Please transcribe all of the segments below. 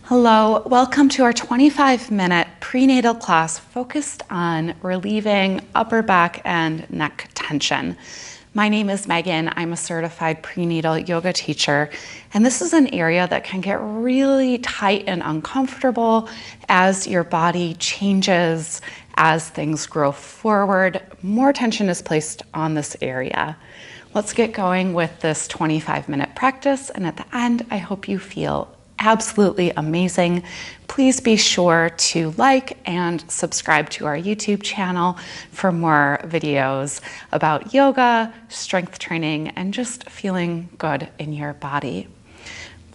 Hello, welcome to our 25-minute prenatal class focused on relieving upper back and neck tension. My name is Megan. I'm a certified prenatal yoga teacher, and this is an area that can get really tight and uncomfortable as your body changes, as things grow forward. More tension is placed on this area. Let's get going with this 25-minute practice, and at the end, I hope you feel absolutely amazing. Please be sure to like and subscribe to our YouTube channel for more videos about yoga, strength training, and just feeling good in your body.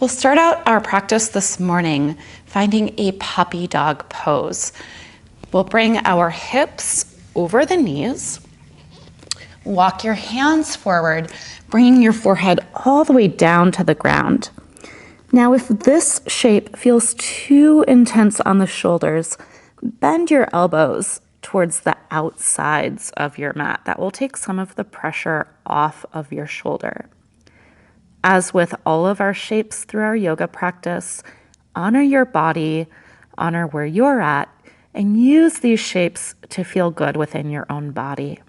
We'll start out our practice this morning finding a puppy dog pose. We'll bring our hips over the knees. Walk your hands forward, bringing your forehead all the way down to the ground. Now, if this shape feels too intense on the shoulders, bend your elbows towards the outsides of your mat. That will take some of the pressure off of your shoulder. As with all of our shapes through our yoga practice, honor your body, honor where you're at, and use these shapes to feel good within your own body.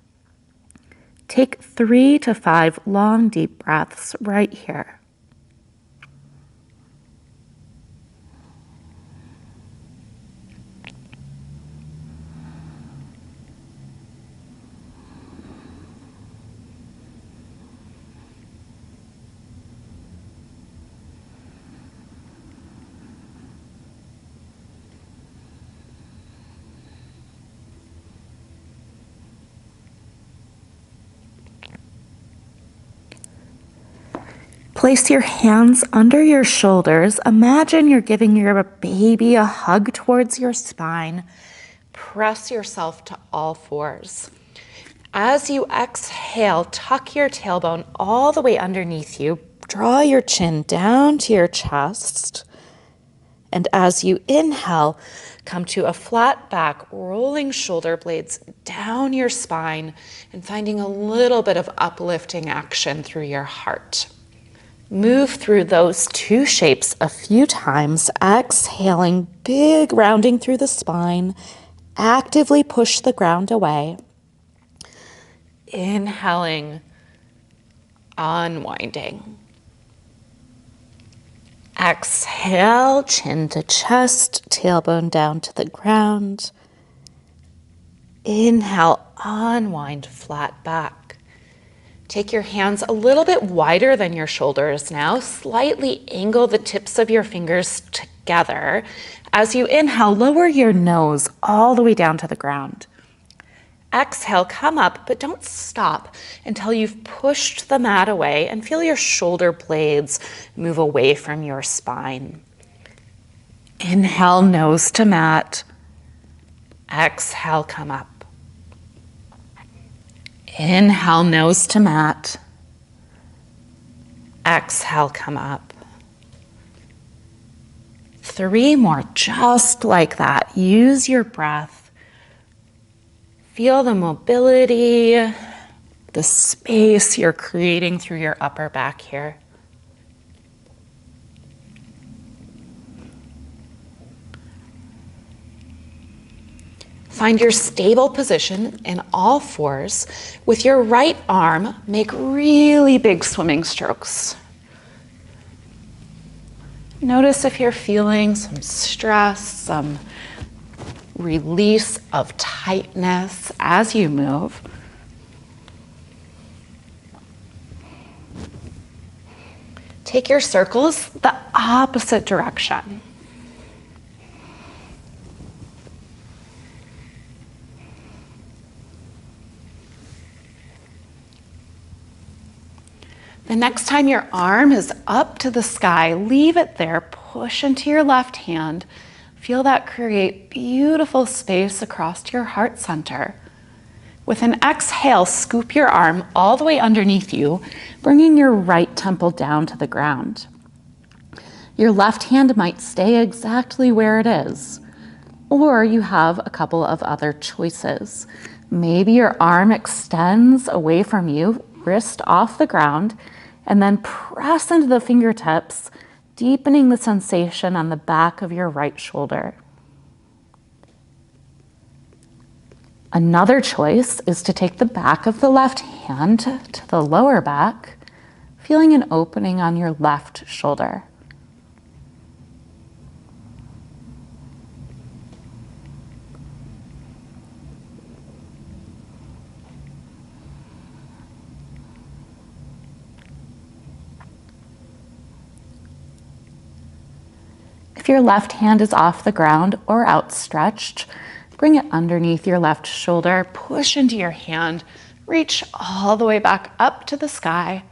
Take 3 to 5 long, deep breaths right here. Place your hands under your shoulders. Imagine you're giving your baby a hug towards your spine. Press yourself to all fours. As you exhale, tuck your tailbone all the way underneath you. Draw your chin down to your chest. And as you inhale, come to a flat back, rolling shoulder blades down your spine and finding a little bit of uplifting action through your heart. Move through those two shapes a few times, exhaling, big rounding through the spine. Actively push the ground away. Inhaling, unwinding. Exhale, chin to chest, tailbone down to the ground. Inhale, unwind, flat back. Take your hands a little bit wider than your shoulders now. Slightly angle the tips of your fingers together. As you inhale, lower your nose all the way down to the ground. Exhale, come up, but don't stop until you've pushed the mat away and feel your shoulder blades move away from your spine. Inhale, nose to mat. Exhale, come up. Inhale, nose to mat. Exhale, come up. 3 more, just like that. Use your breath. Feel the mobility, the space you're creating through your upper back here. Find your stable position in all fours. With your right arm, make really big swimming strokes. Notice if you're feeling some stress, some release of tightness as you move. Take your circles the opposite direction. The next time your arm is up to the sky, leave it there, push into your left hand. Feel that create beautiful space across your heart center. With an exhale, scoop your arm all the way underneath you, bringing your right temple down to the ground. Your left hand might stay exactly where it is, or you have a couple of other choices. Maybe your arm extends away from you, wrist off the ground, and then press into the fingertips, deepening the sensation on the back of your right shoulder. Another choice is to take the back of the left hand to the lower back, feeling an opening on your left shoulder. If your left hand is off the ground or outstretched, bring it underneath your left shoulder, push into your hand, reach all the way back up to the sky,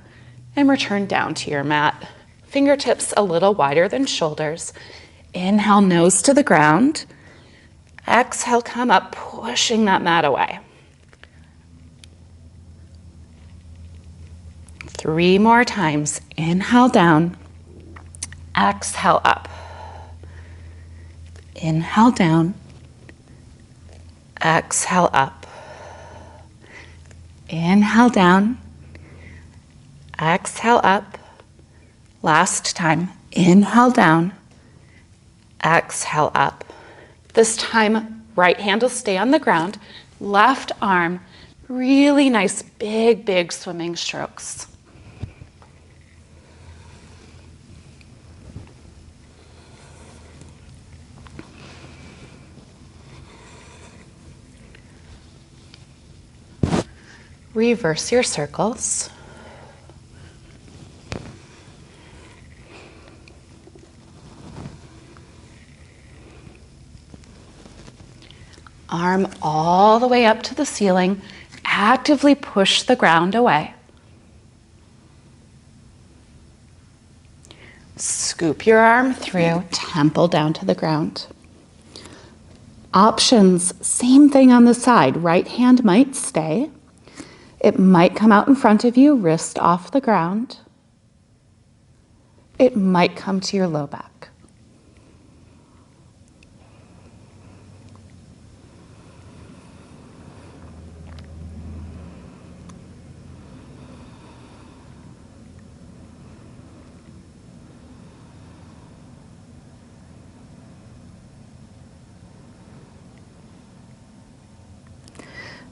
and return down to your mat. Fingertips a little wider than shoulders. Inhale, nose to the ground. Exhale, come up, pushing that mat away. 3 more times. Inhale down. Exhale up. Inhale down. Exhale up. Inhale down. Exhale up. Last time. Inhale down. Exhale up. This time, right hand will stay on the ground. Left arm, really nice, big swimming strokes. Reverse your circles. Arm all the way up to the ceiling. Actively push the ground away. Scoop your arm through, temple down to the ground. Options, same thing on the side. Right hand might stay. It might come out in front of you, wrist off the ground. It might come to your low back.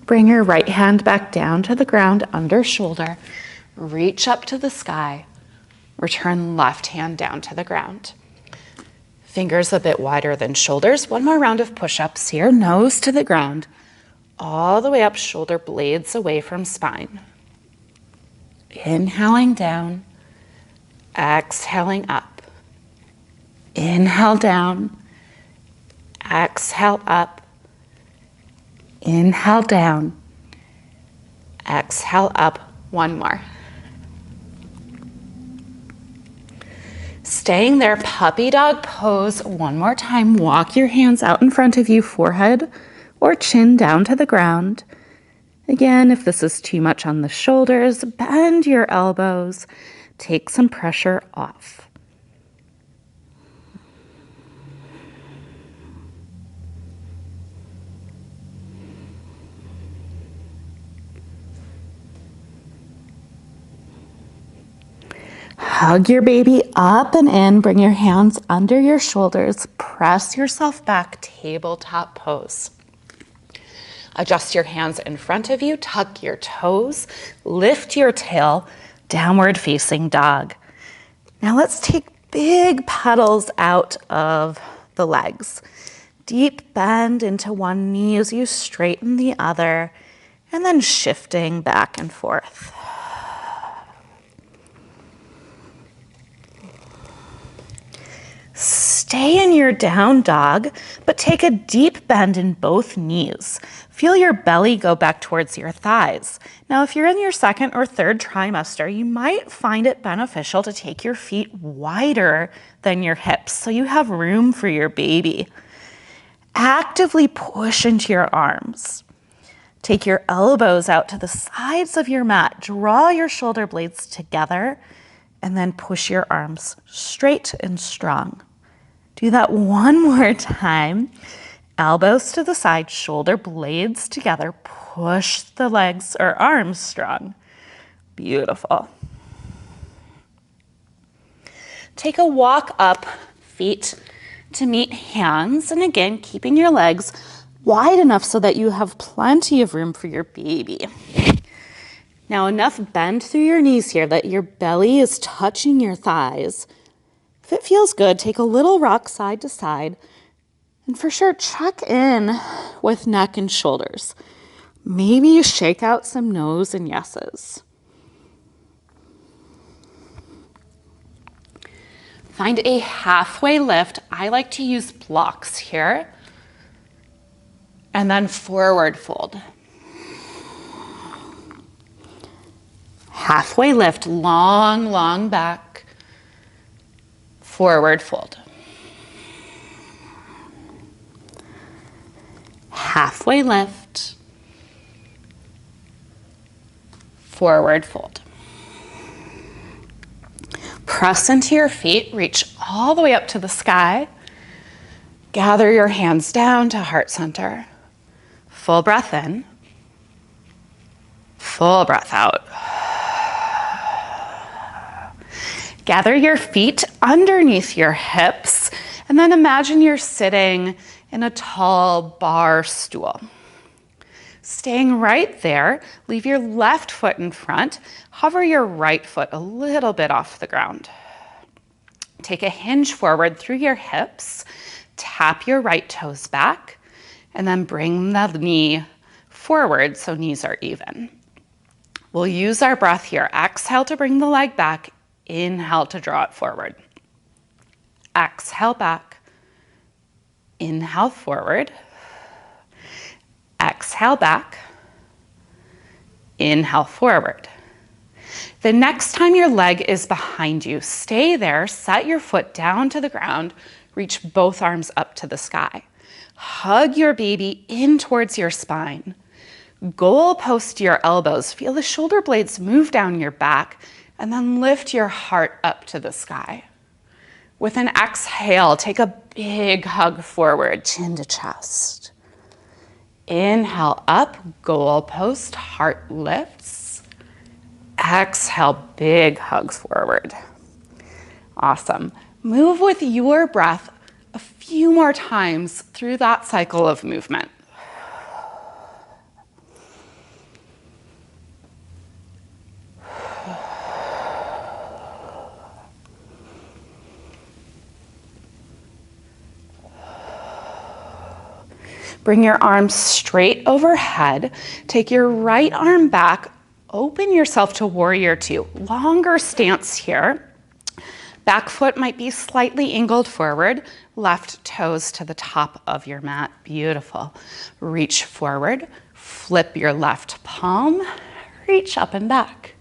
Bring your right hand back down to the ground under shoulder. Reach up to the sky. Return left hand down to the ground. Fingers a bit wider than shoulders. One more round of push-ups here. Nose to the ground. All the way up, shoulder blades away from spine. Inhaling down. Exhaling up. Inhale down. Exhale up. Inhale down. Exhale up. One more. Staying there, puppy dog pose. One more time. Walk your hands out in front of you, forehead or chin down to the ground. Again, if this is too much on the shoulders, bend your elbows. Take some pressure off. Hug your baby up and in. Bring your hands under your shoulders. Press yourself back, tabletop pose. Adjust your hands in front of you. Tuck your toes. Lift your tail. Downward facing dog. Now let's take big pedals out of the legs. Deep bend into one knee as you straighten the other, and then shifting back and forth. Stay in your down dog, but take a deep bend in both knees. Feel your belly go back towards your thighs. Now, if you're in your second or third trimester, you might find it beneficial to take your feet wider than your hips so you have room for your baby. Actively push into your arms. Take your elbows out to the sides of your mat. Draw your shoulder blades together and then push your arms straight and strong. Do that one more time. Elbows to the side, shoulder blades together. Push the legs or arms strong. Beautiful. Take a walk up, feet to meet hands, and again, keeping your legs wide enough so that you have plenty of room for your baby. Now, enough bend through your knees here that your belly is touching your thighs. If it feels good, take a little rock side to side, and for sure, check in with neck and shoulders. Maybe you shake out some no's and yeses. Find a halfway lift. I like to use blocks here. And then forward fold. Halfway lift, long, long back. Forward fold. Halfway lift. Forward fold. Press into your feet, reach all the way up to the sky. Gather your hands down to heart center. Full breath in. Full breath out. Gather your feet underneath your hips, and then imagine you're sitting in a tall bar stool. Staying right there, leave your left foot in front. Hover your right foot a little bit off the ground. Take a hinge forward through your hips. Tap your right toes back, and then bring the knee forward so knees are even. We'll use our breath here. Exhale to bring the leg back. Inhale to draw it forward. Exhale back. Inhale forward. Exhale back. Inhale forward. The next time your leg is behind you, stay there, set your foot down to the ground, reach both arms up to the sky. Hug your baby in towards your spine. Goal post your elbows. Feel the shoulder blades move down your back, and then lift your heart up to the sky. With an exhale, take a big hug forward, chin to chest. Inhale up, goal post, heart lifts. Exhale, big hugs forward. Awesome. Move with your breath a few more times through that cycle of movement. Bring your arms straight overhead. Take your right arm back. Open yourself to warrior two. Longer stance here. Back foot might be slightly angled forward. Left toes to the top of your mat. Beautiful. Reach forward. Flip your left palm. Reach up and back.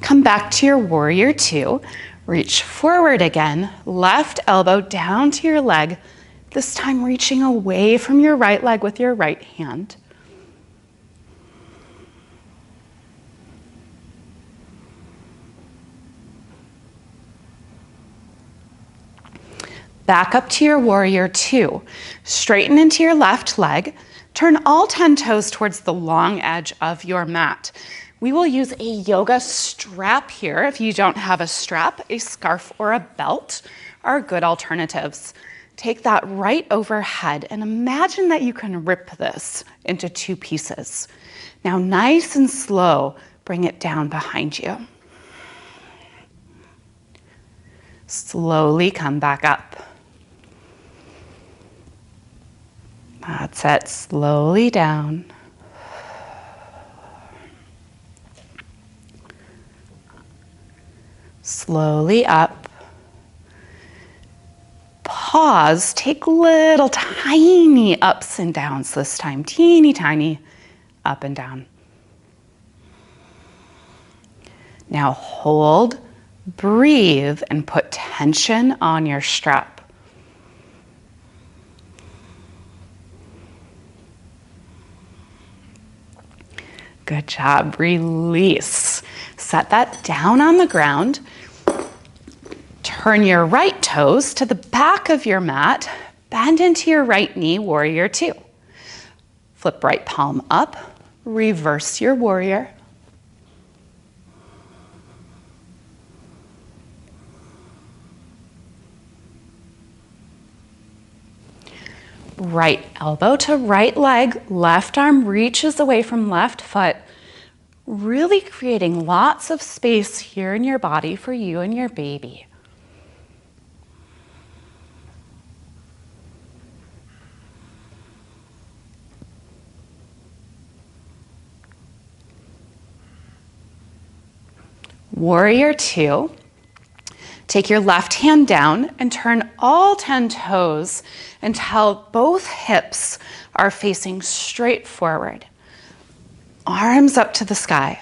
Come back to your warrior two. Reach forward again. Left elbow down to your leg. This time reaching away from your right leg with your right hand. Back up to your warrior two. Straighten into your left leg. Turn all 10 toes towards the long edge of your mat. We will use a yoga strap here. If you don't have a strap, a scarf or a belt are good alternatives. Take that right overhead and imagine that you can rip this into 2 pieces. Now, nice and slow, bring it down behind you. Slowly come back up. That's it, slowly down. Slowly up. Pause, take little tiny ups and downs this time, teeny tiny up and down. Now hold, breathe, and put tension on your strap. Good job, release. Set that down on the ground. Turn your right toes to the back of your mat. Bend into your right knee, warrior two. Flip right palm up, reverse your warrior. Right elbow to right leg, left arm reaches away from left foot, really creating lots of space here in your body for you and your baby. Warrior two. Take your left hand down and turn all 10 toes until both hips are facing straight forward. Arms up to the sky.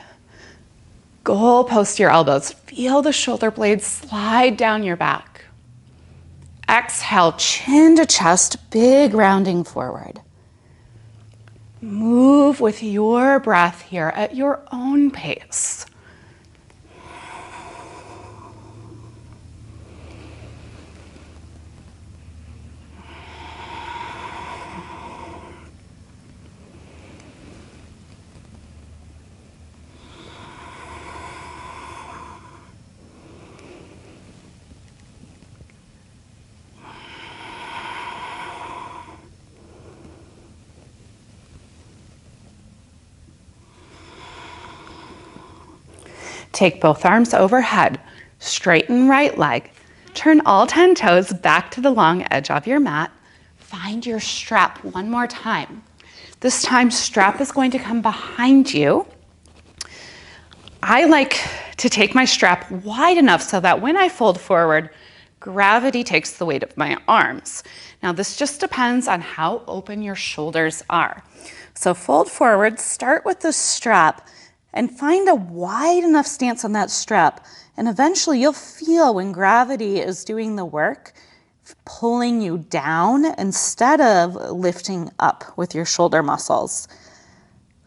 Goal post your elbows. Feel the shoulder blades slide down your back. Exhale, chin to chest, big rounding forward. Move with your breath here at your own pace. Take both arms overhead, straighten right leg, turn all 10 toes back to the long edge of your mat. Find your strap one more time. This time, strap is going to come behind you. I like to take my strap wide enough so that when I fold forward, gravity takes the weight of my arms. Now, this just depends on how open your shoulders are. So fold forward, start with the strap, and find a wide enough stance on that strap. And eventually you'll feel when gravity is doing the work, pulling you down instead of lifting up with your shoulder muscles.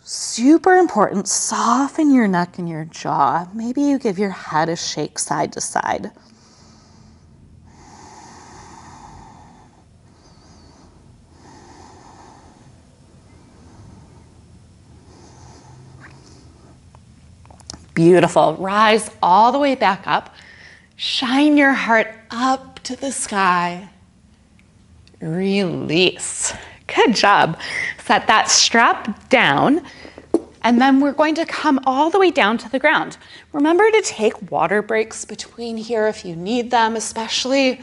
Super important, soften your neck and your jaw. Maybe you give your head a shake side to side. Beautiful. Rise all the way back up. Shine your heart up to the sky. Release. Good job. Set that strap down, and then we're going to come all the way down to the ground. Remember to take water breaks between here if you need them, especially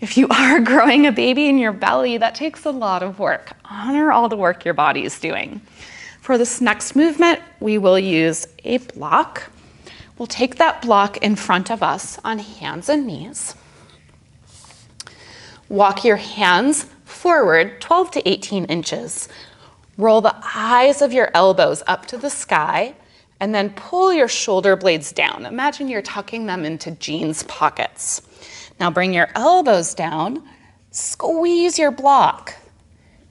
if you are growing a baby in your belly. That takes a lot of work. Honor all the work your body is doing. For this next movement, we will use a block. We'll take that block in front of us on hands and knees. Walk your hands forward 12 to 18 inches. Roll the eyes of your elbows up to the sky, and then pull your shoulder blades down. Imagine you're tucking them into jeans pockets. Now bring your elbows down, squeeze your block,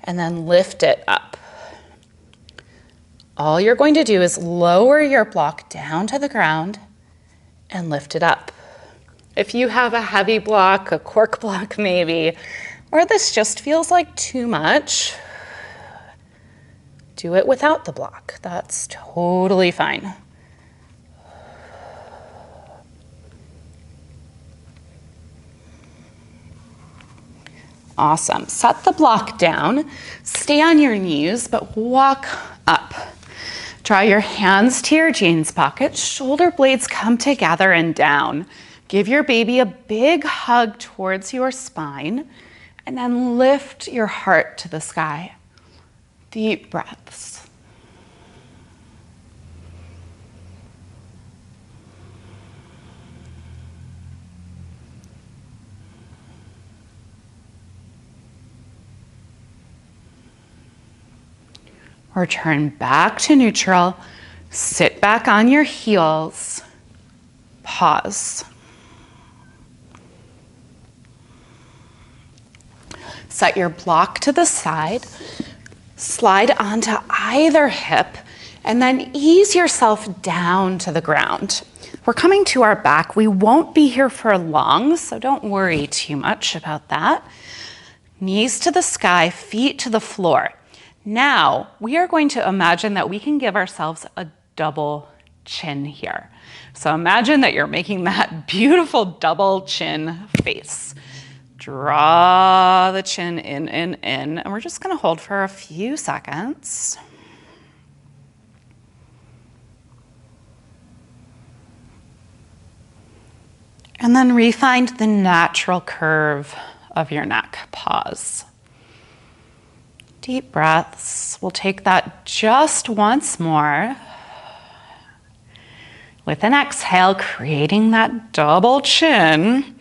and then lift it up. All you're going to do is lower your block down to the ground and lift it up. If you have a heavy block, a cork block maybe, or this just feels like too much, do it without the block. That's totally fine. Awesome. Set the block down. Stay on your knees, but walk up. Draw your hands to your jeans pockets. Shoulder blades come together and down. Give your baby a big hug towards your spine, and then lift your heart to the sky. Deep breaths. Return back to neutral. Sit back on your heels. Pause. Set your block to the side. Slide onto either hip, and then ease yourself down to the ground. We're coming to our back. We won't be here for long, so don't worry too much about that. Knees to the sky, feet to the floor. Now, we are going to imagine that we can give ourselves a double chin here. So imagine that you're making that beautiful double chin face. Draw the chin in, and we're just gonna hold for a few seconds. And then refine the natural curve of your neck. Pause. Deep breaths. We'll take that just once more. With an exhale, creating that double chin.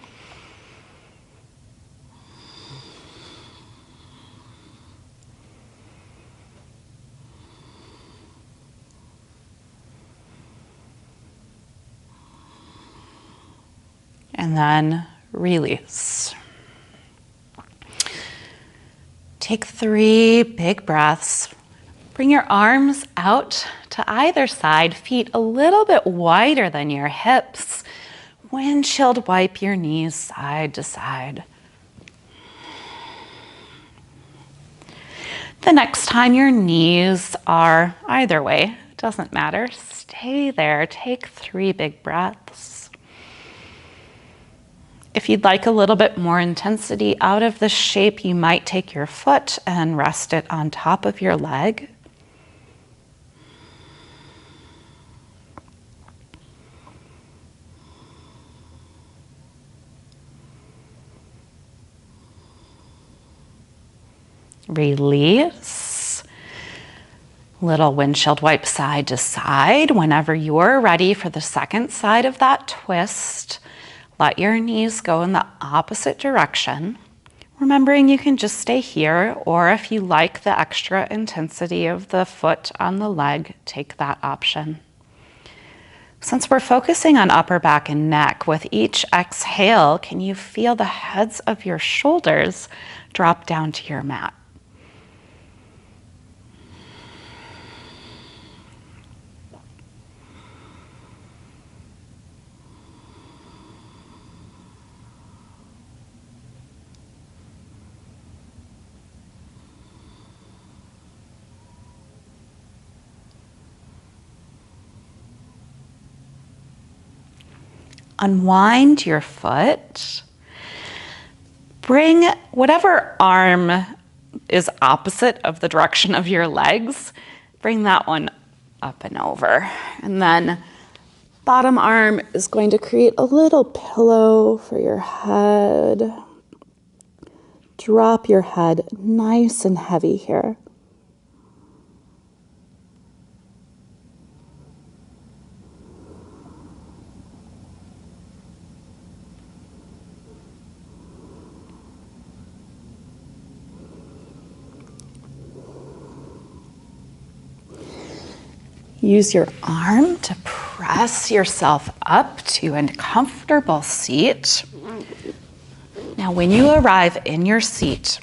And then release. Take 3 big breaths. Bring your arms out to either side, feet a little bit wider than your hips. Windshield wipe your knees side to side. The next time your knees are either way, doesn't matter, stay there. Take 3 big breaths. If you'd like a little bit more intensity out of this shape, you might take your foot and rest it on top of your leg. Release. Little windshield wipe side to side. Whenever you're ready for the second side of that twist, let your knees go in the opposite direction. Remembering you can just stay here, or if you like the extra intensity of the foot on the leg, take that option. Since we're focusing on upper back and neck, with each exhale, can you feel the heads of your shoulders drop down to your mat? Unwind your foot. Bring whatever arm is opposite of the direction of your legs, bring that one up and over. And then bottom arm is going to create a little pillow for your head. Drop your head nice and heavy here. Use your arm to press yourself up to a comfortable seat. Now, when you arrive in your seat,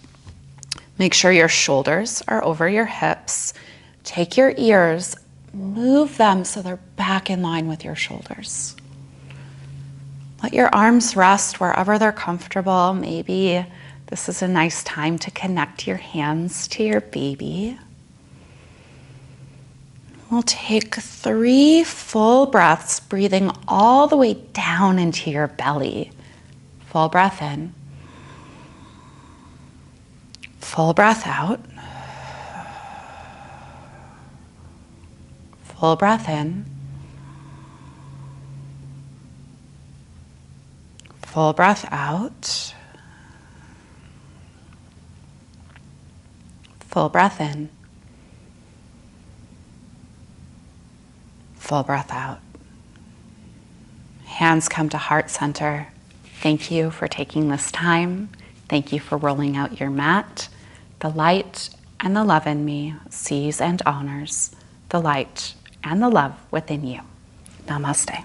make sure your shoulders are over your hips. Take your ears, move them so they're back in line with your shoulders. Let your arms rest wherever they're comfortable. Maybe this is a nice time to connect your hands to your baby. We'll take 3 full breaths, breathing all the way down into your belly. Full breath in. Full breath out. Full breath in. Full breath out. Full breath in. Full breath out. Hands come to heart center. Thank you for taking this time. Thank you for rolling out your mat. The light and the love in me sees and honors the light and the love within you. Namaste.